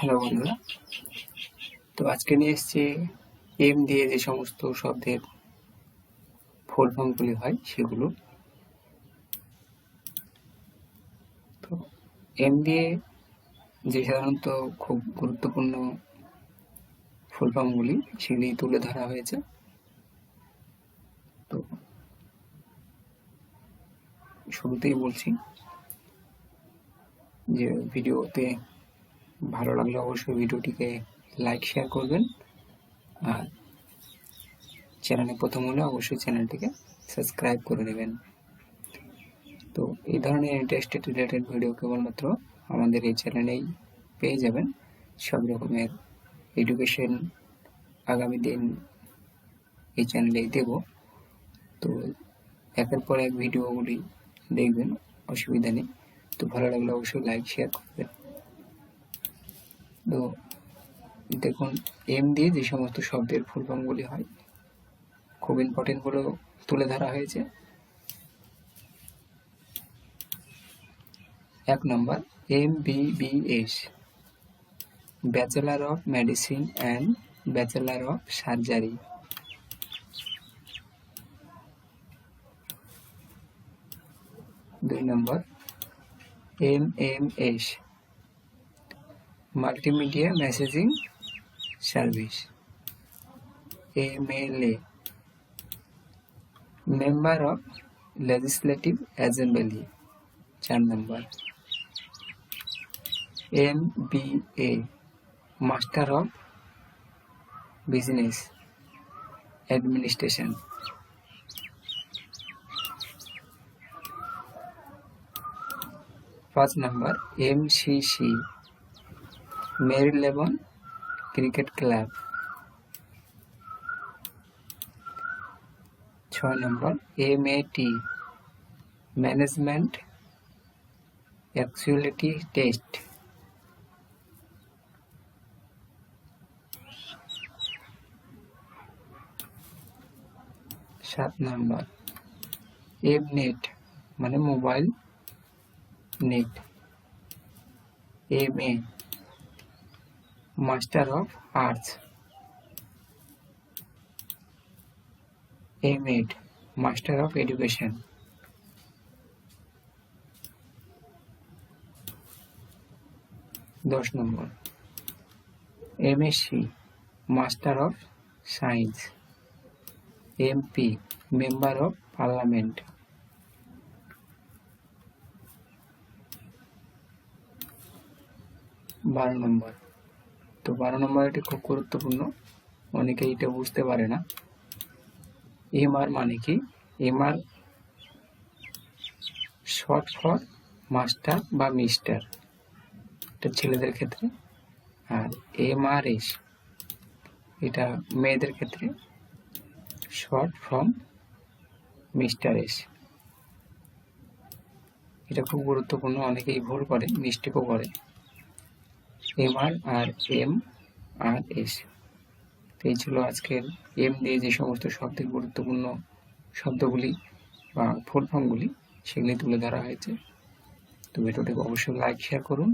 Hello বন্ধুরা, তো আজকে নিয়ে এসেছি এম দিয়ে যে সমস্ত শব্দের ফুল ফর্মগুলি হয় সেগুলো। তো এম দিয়ে যে সাধারণত খুব গুরুত্বপূর্ণ ফুল ফর্মগুলি সেগুলি তুলে ধরা হয়েছে। তো শুরুতেই বলছি যে ভিডিওতে ভালো লাগলে অবশ্যই ভিডিওটিকে লাইক শেয়ার করবেন, আর চ্যানেলে প্রথম হলে অবশ্যই চ্যানেলটিকে সাবস্ক্রাইব করে নেবেন। তো এই ধরনের ইন্টারেস্টেড রিলেটেড ভিডিও কেবলমাত্র আমাদের এই চ্যানেলেই পেয়ে যাবেন। সব রকমের এডুকেশন আগামী দিন এই চ্যানেলেই দেব। তো একের পর এক ভিডিওগুলি দেখবেন, অসুবিধা নেই। তো ভালো লাগলে অবশ্যই লাইক শেয়ার করবেন। তো দেখুন, এম দিয়ে যে সমস্ত শব্দের ফুল ফর্মগুলি হয় খুব ইম্পর্টেন্টগুলো তুলে ধরা হয়েছে। 1 নম্বর MBBS, bachelor of medicine and bachelor of surgery. 2 number MMS, multimedia messaging service. MLA, member of legislative assembly. 4 number MBA, master of business administration. 5 number MCC, Marylebone cricket club. 6 number MAT, management actuality test. 7 number MNET, মানে mobile net. MA, master of arts. MEd, master of education. 10 number MSc, master of science. MP, member of parliament. 12 নম্বর, তো 12 নম্বর এটি খুব গুরুত্বপূর্ণ, অনেকে এটা বুঝতে পারে না। MR মানে কি? MR শর্ট ফর মাস্টার বা মিস্টার, এটা ছেলেদের ক্ষেত্রে। আর MRS, এটা মেয়েদের ক্ষেত্রে, শর্ট ফ্রম মিস্টার এস। এটা খুব গুরুত্বপূর্ণ, অনেকেই ভুল করে, মিস্টেকও করে। MR আর MRS। এই ছিল আজকের এম দিয়ে যে সমস্ত শব্দের গুরুত্বপূর্ণ শব্দগুলি বা ফুল ফর্মগুলি সেগুলি তুলে ধরা হয়েছে। তো ভিডিওটিকে অবশ্যই লাইক শেয়ার করুন।